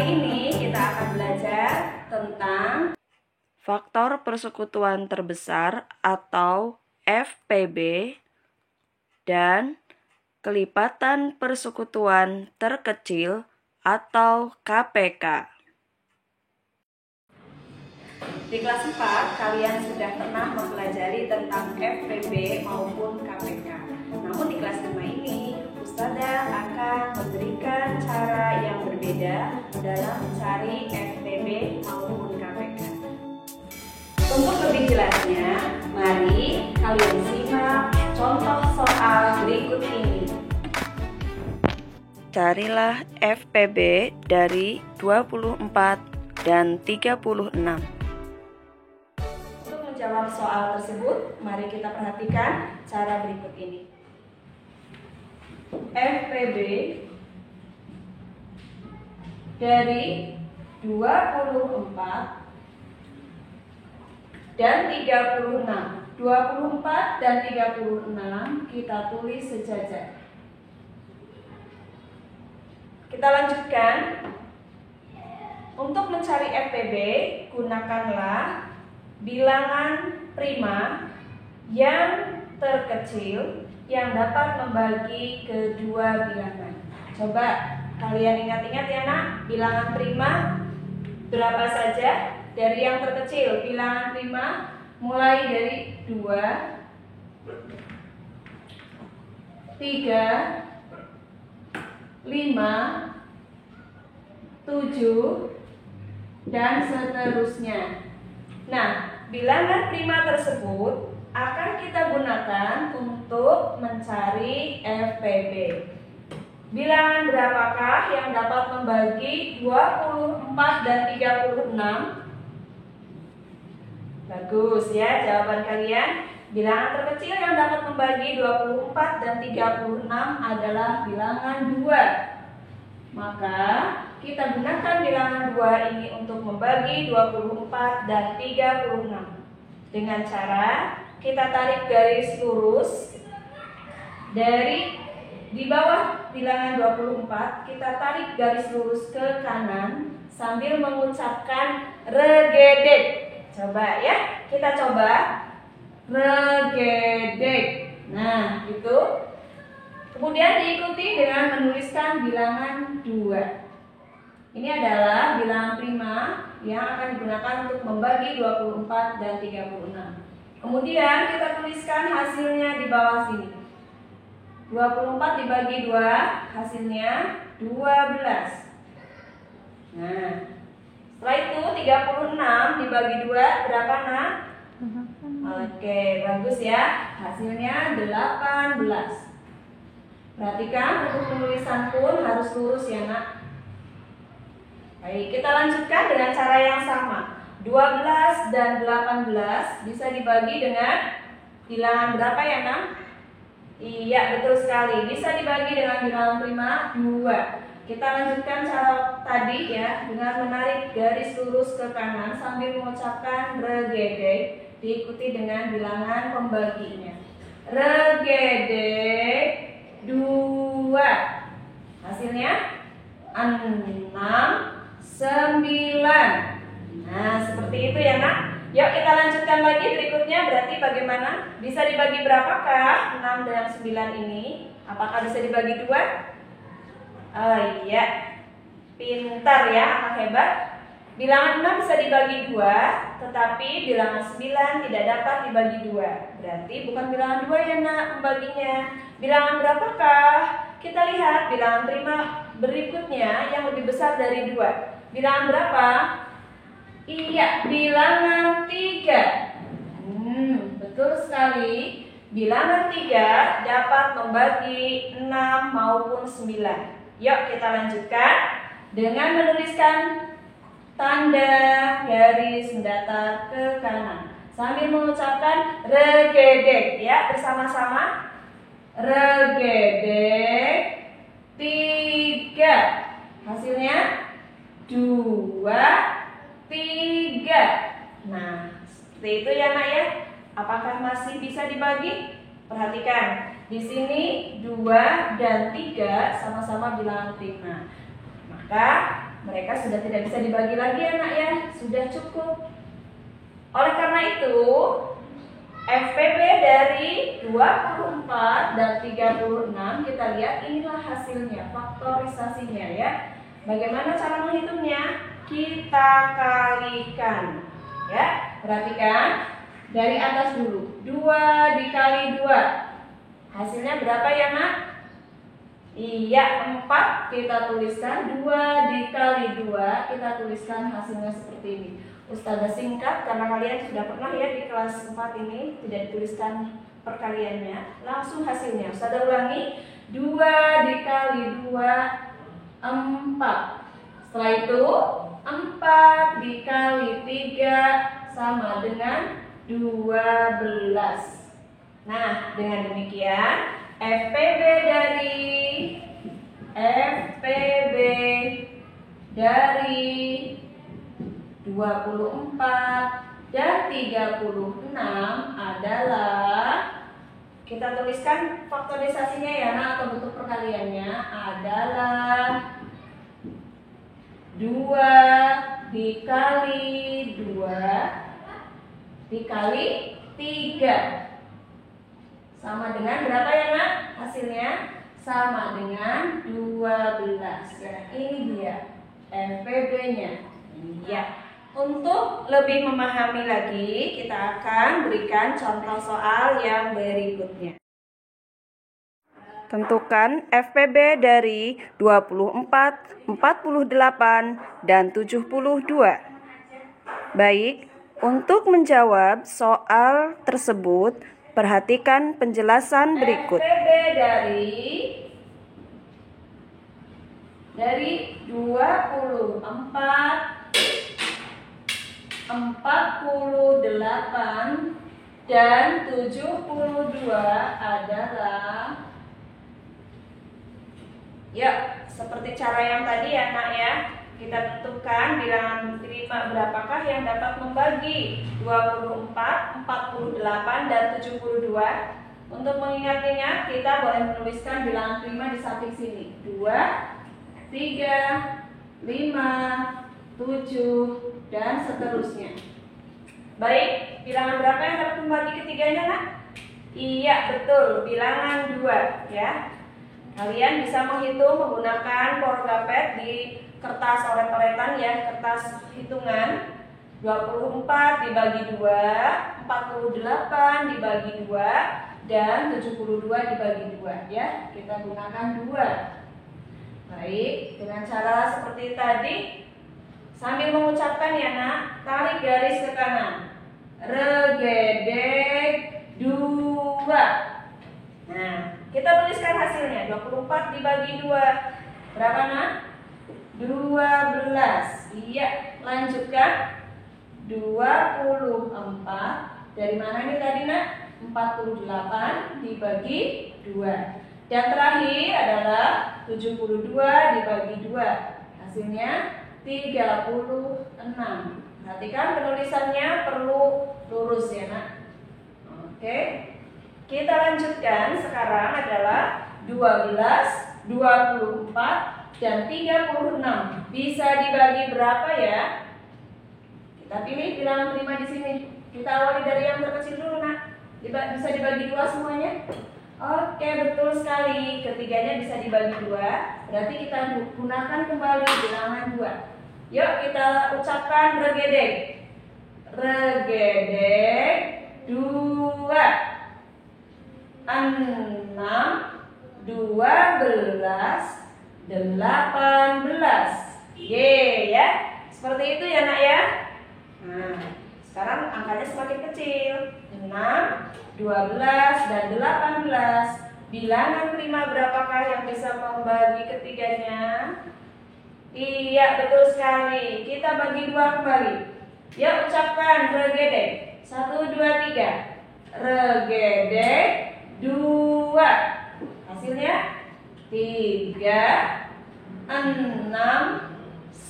ini kita akan belajar tentang faktor persekutuan terbesar atau FPB dan kelipatan persekutuan terkecil atau KPK. di kelas 4 kalian sudah pernah mempelajari tentang FPB maupun KPK. Namun di kelas 5 ini Ustazah akan memberikan cara yang berbeda dalam mencari FPB maupun KPK. Untuk lebih jelasnya, mari kalian simak contoh soal berikut ini. Carilah FPB dari 24 dan 36. Untuk menjawab soal tersebut, mari kita perhatikan cara berikut ini. FPB dari 24 dan 36. 24 dan 36 kita tulis sejajar. Kita lanjutkan. Untuk mencari FPB, gunakanlah bilangan prima yang terkecil yang dapat membagi kedua bilangan. Coba kalian ingat-ingat ya nak, bilangan prima berapa saja? Dari yang terkecil, bilangan prima mulai dari 2, 3, 5, 7, dan seterusnya. Nah, bilangan prima tersebut akan kita gunakan untuk mencari FPB. Bilangan berapakah yang dapat membagi 24 dan 36? Bagus ya jawaban kalian. Bilangan terkecil yang dapat membagi 24 dan 36 adalah bilangan 2. Maka kita gunakan bilangan 2 ini untuk membagi 24 dan 36. Dengan cara kita tarik garis lurus dari di bawah bilangan 24, kita tarik garis lurus ke kanan sambil mengucapkan regedek. Coba ya, kita coba regedek. Nah, itu. Kemudian diikuti dengan menuliskan bilangan 2. Ini adalah bilangan prima yang akan digunakan untuk membagi 24 dan 36. Kemudian kita tuliskan hasilnya di bawah sini. 24 dibagi 2, hasilnya 12. Nah, setelah itu 36 dibagi 2 berapa nak? Oke, bagus ya. Hasilnya 18. Perhatikan untuk penulisan pun harus lurus ya nak. Baik, kita lanjutkan dengan cara yang sama. 12 dan 18 bisa dibagi dengan bilangan berapa ya nak? Iya, betul sekali. Bisa dibagi dengan bilangan prima 2. Kita lanjutkan cara tadi ya, dengan menarik garis lurus ke kanan sambil mengucapkan regedek, diikuti dengan bilangan pembaginya. Regedek 2. Hasilnya 6, 9. Nah, seperti itu ya nak. Yuk kita lanjutkan lagi berikutnya. Berarti bagaimana? Bisa dibagi berapakah 6 dan 9 ini? Apakah bisa dibagi 2? Oh iya, pintar ya, anak hebat. Bilangan 6 bisa dibagi 2, tetapi bilangan 9 tidak dapat dibagi 2. Berarti bukan bilangan 2 ya nak membaginya. Bilangan berapakah? Kita lihat bilangan prima berikutnya yang lebih besar dari 2. Bilangan berapa? Iya, bilangan 3. Betul sekali. Bilangan 3 dapat membagi 6 maupun 9. Yuk kita lanjutkan dengan menuliskan tanda garis mendatar ke kanan sambil mengucapkan regedek ya, bersama-sama. Regedek 3. Hasilnya 2, 3. Nah, seperti itu ya nak ya. Apakah masih bisa dibagi? Perhatikan, di sini 2 dan 3 sama-sama bilangan prima. Maka mereka sudah tidak bisa dibagi lagi anak ya, sudah cukup. Oleh karena itu, FPB dari 24 dan 36 kita lihat inilah hasilnya, faktorisasinya ya. Bagaimana cara menghitungnya? Kita kalikan ya. Perhatikan dari atas dulu. 2 dikali 2. Hasilnya berapa ya nak? Iya 4. Kita tuliskan 2 dikali 2. Kita tuliskan hasilnya seperti ini. Ustazah singkat karena kalian sudah pernah ya di kelas 4 ini tidak dituliskan perkaliannya. Langsung hasilnya. Ustazah ulangi. 2 dikali 2 4. Setelah itu 4 dikali 3 sama dengan 12. Nah, dengan demikian FPB dari 24 dan 36 adalah, kita tuliskan faktorisasinya ya nah, atau bentuk perkaliannya adalah 2 dikali 2 dikali 3 sama dengan berapa ya nak? Hasilnya sama dengan 12 ya. Ini dia FPB-nya ya. Untuk lebih memahami lagi, kita akan berikan contoh soal yang berikutnya. Tentukan FPB dari 24, 48, dan 72. Baik, untuk menjawab soal tersebut, perhatikan penjelasan berikut. FPB dari 24, 48, dan 72 adalah, ya seperti cara yang tadi ya nak ya, kita tentukan bilangan prima berapakah yang dapat membagi 24, 48, dan 72. Untuk mengingat-ingat kita boleh menuliskan bilangan prima di samping sini 2, 3, 5, 7, dan seterusnya. Baik, bilangan berapa yang dapat membagi ketiganya nak? Iya betul, bilangan 2 ya. Kalian bisa menghitung menggunakan porgapet di kertas oret-oretan ya, kertas hitungan. 24 dibagi 2, 48 dibagi 2, dan 72 dibagi 2 ya. Kita gunakan 2. Baik, dengan cara seperti tadi, sambil mengucapkan ya nak, tarik garis ke kanan. Regedeg 2. Nah, kita tuliskan hasilnya. 24 dibagi 2 berapa nak? 12. Iya, lanjutkan. 24 dari mana ini tadi nak? 48 dibagi 2. Dan terakhir adalah 72 dibagi 2. Hasilnya 36. Perhatikan penulisannya perlu lurus ya nak. Oke. Kita lanjutkan sekarang adalah 12, 24, dan 36. Bisa dibagi berapa ya? Kita pilih bilangan prima di sini. Kita awali dari yang terkecil dulu nak. Bisa dibagi 2 semuanya? Oke, betul sekali. Ketiganya bisa dibagi 2. Berarti kita gunakan kembali bilangan 2. Yuk kita ucapkan regedeg. Regedeg 2. 6, 12, 18. Ye ya. Seperti itu ya nak ya. Nah, sekarang angkanya semakin kecil. 6, 12, dan 18. Bilangan prima berapakah yang bisa membagi ketiganya? Iya, betul sekali. Kita bagi 2 kembali. Yuk ucapkan regedeg. 1, 2, 3. Regedeg 2. Hasilnya 3, 6,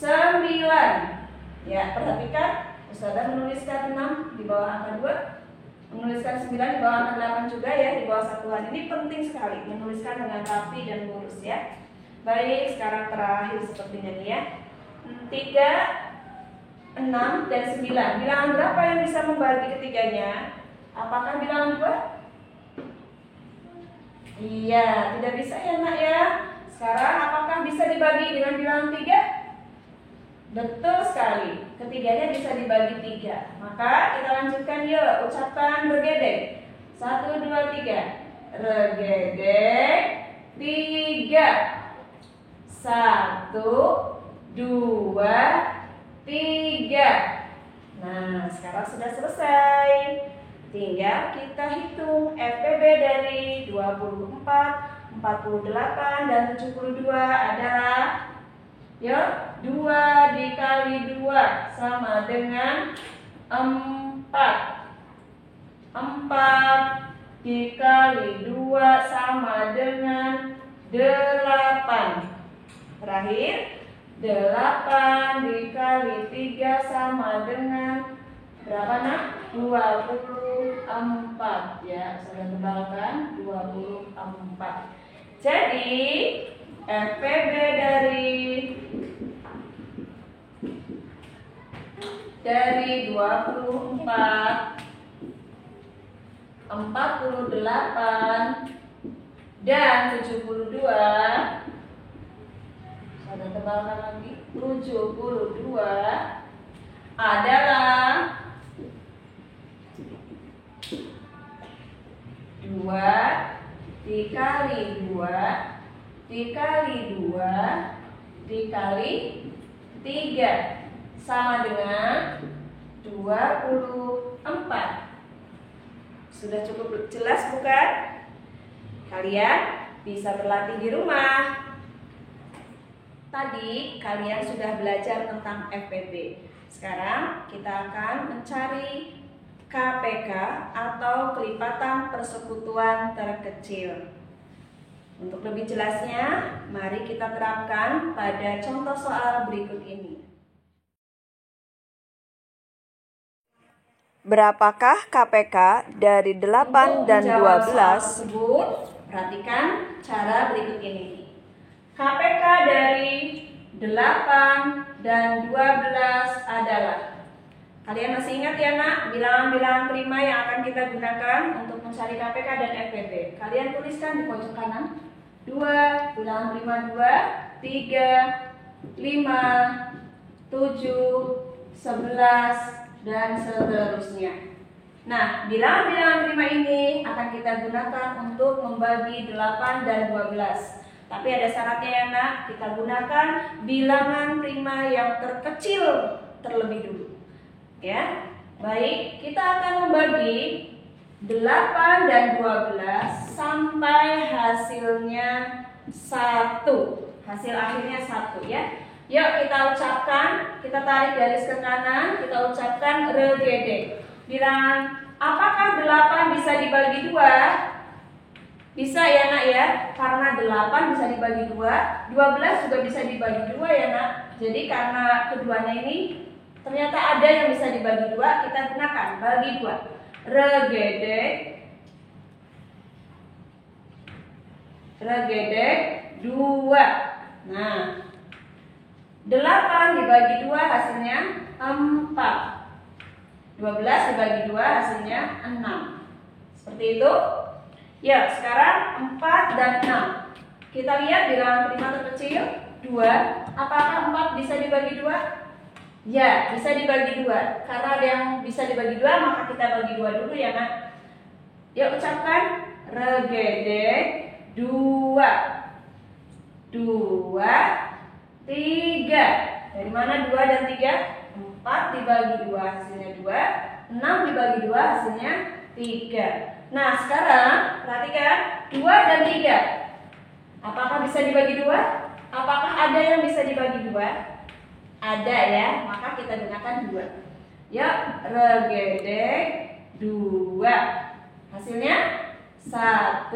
9. Ya, perhatikan. Ustazah menuliskan 6 di bawah angka 2, menuliskan 9 di bawah angka 8 juga ya, di bawah satuan. Ini penting sekali menuliskan dengan rapi dan lurus ya. Baik, sekarang terakhir sepertinya nih ya. 3, 6, dan 9. Bilangan berapa yang bisa membagi ketiganya? Apakah bilangan 2? Iya, tidak bisa ya nak ya. Sekarang apakah bisa dibagi dengan bilangan 3? Betul sekali, ketiganya bisa dibagi 3. Maka kita lanjutkan yuk, ucapkan regedek. 1, 2, 3. Regedek 3. 1, 2, 3. Nah, sekarang sudah selesai. Tinggal kita hitung FPB dari 24, 48, dan 72 adalah ya 2 dikali 2 sama dengan 4. 4 dikali 2 sama dengan 8. Terakhir, 8 dikali 3 sama dengan berapa nak? 24 ya, saya tebalkan 24. Jadi FPB dari 24, 48, dan 72, saya tebalkan lagi 72 adalah 2 dikali 2 dikali 2 dikali 3 sama dengan 24. Sudah cukup jelas bukan? Kalian bisa berlatih di rumah. Tadi kalian sudah belajar tentang FPB. Sekarang kita akan mencari KPK atau kelipatan persekutuan terkecil. Untuk lebih jelasnya, mari kita terapkan pada contoh soal berikut ini. Berapakah KPK dari 8 dan 12? Tersebut, perhatikan cara berikut ini. KPK dari 8 dan 12 adalah, kalian masih ingat ya nak, bilangan-bilangan prima yang akan kita gunakan untuk mencari KPK dan FPB. Kalian tuliskan di pojok kanan. 2, bilangan prima 2, 3, 5, 7, 11, dan seterusnya. Nah, bilangan-bilangan prima ini akan kita gunakan untuk membagi 8 dan 12. Tapi ada syaratnya ya nak, kita gunakan bilangan prima yang terkecil terlebih dulu. Ya, baik, kita akan membagi 8 dan 12 sampai hasilnya 1. Hasil akhirnya 1 ya. Yuk kita ucapkan, kita tarik garis ke kanan, kita ucapkan regedek. Bilangan, apakah 8 bisa dibagi 2? Bisa ya nak ya, karena 8 bisa dibagi 2, 12 juga bisa dibagi 2 ya nak. Jadi karena keduanya ini ternyata ada yang bisa dibagi 2, kita gunakan bagi 2. Regedek 2. Nah, 8 dibagi 2 hasilnya 4. 12 dibagi 2 hasilnya 6. Seperti itu. Ya, sekarang 4 dan 6. Kita lihat bilangan prima terkecil 2. Apakah 4 bisa dibagi 2? Ya, bisa dibagi 2. Karena ada yang bisa dibagi 2, maka kita bagi 2 dulu ya nak. Yuk ucapkan regedek 2. 2, 3. Dari mana 2 dan 3? 4 dibagi 2 hasilnya 2. 6 dibagi 2 hasilnya 3. Nah sekarang perhatikan 2 dan 3. Apakah bisa dibagi 2? Apakah ada yang bisa dibagi 2? Ada ya, maka kita gunakan 2. Yuk, regedek 2. Hasilnya 1,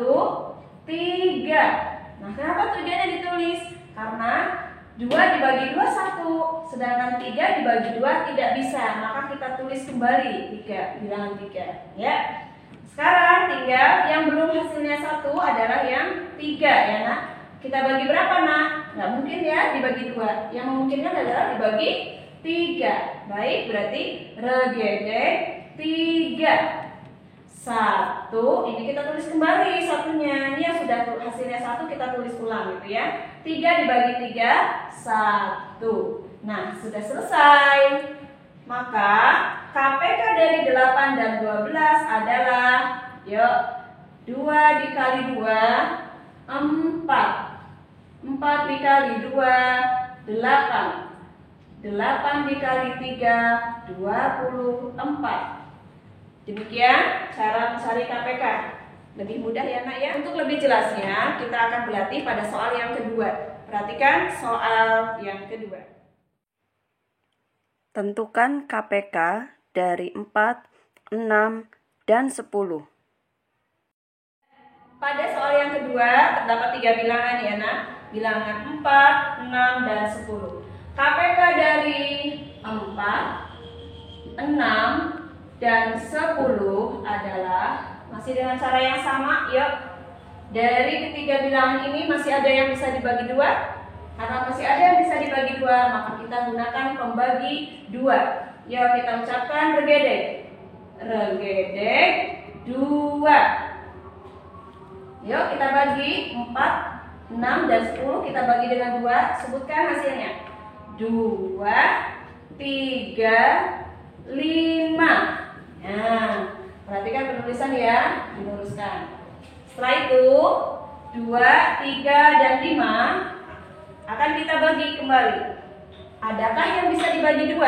3. Nah kenapa 3-nya ditulis? Karena 2 dibagi 2 1, sedangkan 3 dibagi 2 tidak bisa, maka kita tulis kembali 3, bilangan 3 ya. Sekarang tinggal yang belum hasilnya 1 adalah yang 3 ya nak. Kita bagi berapa nak? Nggak mungkin mungkin ya dibagi 2. Yang memungkinkan adalah dibagi 3. Baik, berarti regedeg 3. 1, ini kita tulis kembali satunya. Ini yang sudah hasilnya 1 kita tulis ulang gitu ya. 3 dibagi 3, 1. Nah, sudah selesai. Maka KPK dari 8 dan 12 adalah, yuk, 2 dikali 2, 4. 4 dikali 2, 8. 8 dikali 3, 24. Demikian cara mencari KPK. Lebih mudah ya nak ya. Untuk lebih jelasnya kita akan berlatih pada soal yang kedua. Perhatikan soal yang kedua. Tentukan KPK dari 4, 6, dan 10. Pada soal yang kedua terdapat 3 bilangan ya nak. Bilangan 4, 6, dan 10. KPK dari 4, 6, dan 10 adalah masih dengan cara yang sama. Yuk, dari ketiga bilangan ini masih ada yang bisa dibagi 2. Karena masih ada yang bisa dibagi 2, maka kita gunakan pembagi 2. Yuk, kita ucapkan regedeg. Regedeg 2. Yuk, kita bagi 4, 6, dan 10. Kita bagi dengan 2. Sebutkan hasilnya. 2, 3, 5. Nah, perhatikan penulisan ya, diluruskan. Setelah itu 2, 3, dan 5 akan kita bagi kembali. Adakah yang bisa dibagi 2?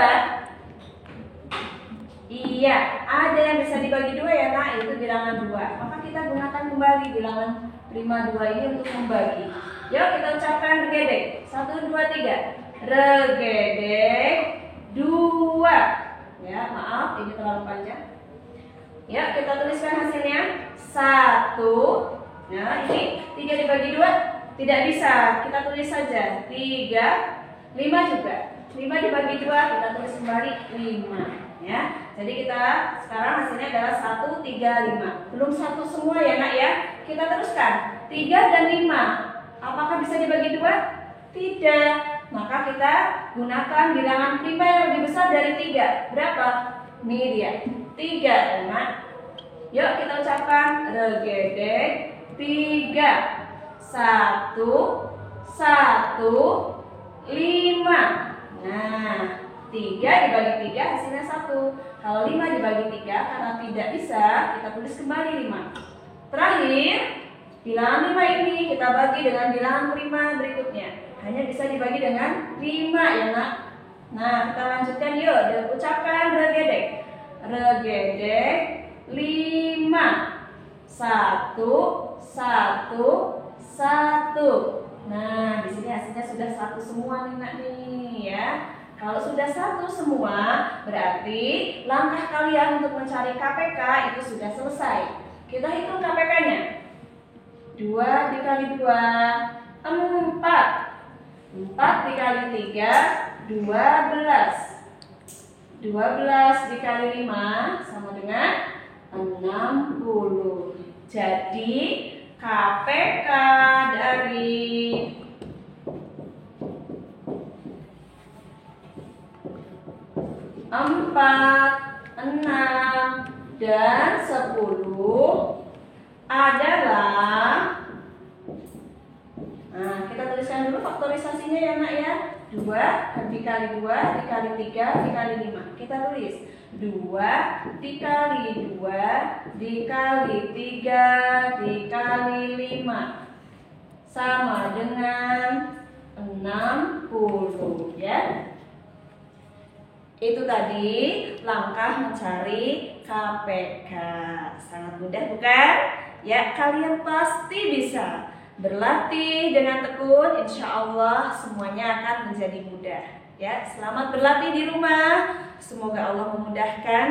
Iya, ada yang bisa dibagi 2 ya nak, itu bilangan 2. Maka kita gunakan kembali bilangan prima 2 ini untuk membagi. Yuk kita ucapkan regedeg. 1, 2, 3. Regedeg 2. Ya, maaf, ini terlalu panjang. Ya, kita tuliskan hasilnya. 1. Nah, ini 3 dibagi 2 tidak bisa. Kita tulis saja 3, 5 juga. 5 dibagi 2 kita tulis kembali 5. Ya, jadi kita sekarang hasilnya adalah 1, 3, 5. Belum 1 semua ya nak ya. Kita teruskan 3 dan 5. Apakah bisa dibagi 2? Tidak. Maka kita gunakan bilangan prima yang lebih besar dari 3. Berapa? Ini dia, 3 ya nak. Yuk kita ucapkan regedeg 3. 1, 1, 5. Nah, 3 dibagi 3 hasilnya 1. Kalau 5 dibagi 3 karena tidak bisa, kita tulis kembali 5. Terakhir, bilangan 5 ini kita bagi dengan bilangan prima berikutnya. Hanya bisa dibagi dengan 5 ya nak. Nah, kita lanjutkan yuk. Dan ucapkan regedeg. Regedeg 5. 1, 1, 1. Nah, di sini hasilnya sudah 1 semua nih nak nih ya. Kalau sudah 1 semua, berarti langkah kalian untuk mencari KPK itu sudah selesai. Kita hitung KPK-nya. 2 dikali 2, 4. 4 dikali 3, 12. 12 dikali 5 sama dengan 60. Jadi KPK dari 4, 6, dan 10 adalah, nah kita tuliskan dulu faktorisasinya ya nak ya. 2 dikali 2 dikali 3 dikali 5. Kita tulis 2 dikali 2 dikali 3 dikali 5 sama dengan 60 ya. Itu tadi langkah mencari KPK. Sangat mudah bukan? Ya, kalian pasti bisa. Berlatih dengan tekun, insya Allah semuanya akan menjadi mudah. Ya, selamat berlatih di rumah. Semoga Allah memudahkan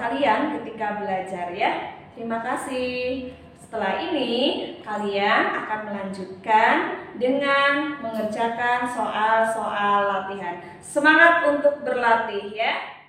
kalian ketika belajar ya. Terima kasih. Setelah ini kalian akan melanjutkan dengan mengerjakan soal-soal latihan. Semangat untuk berlatih ya.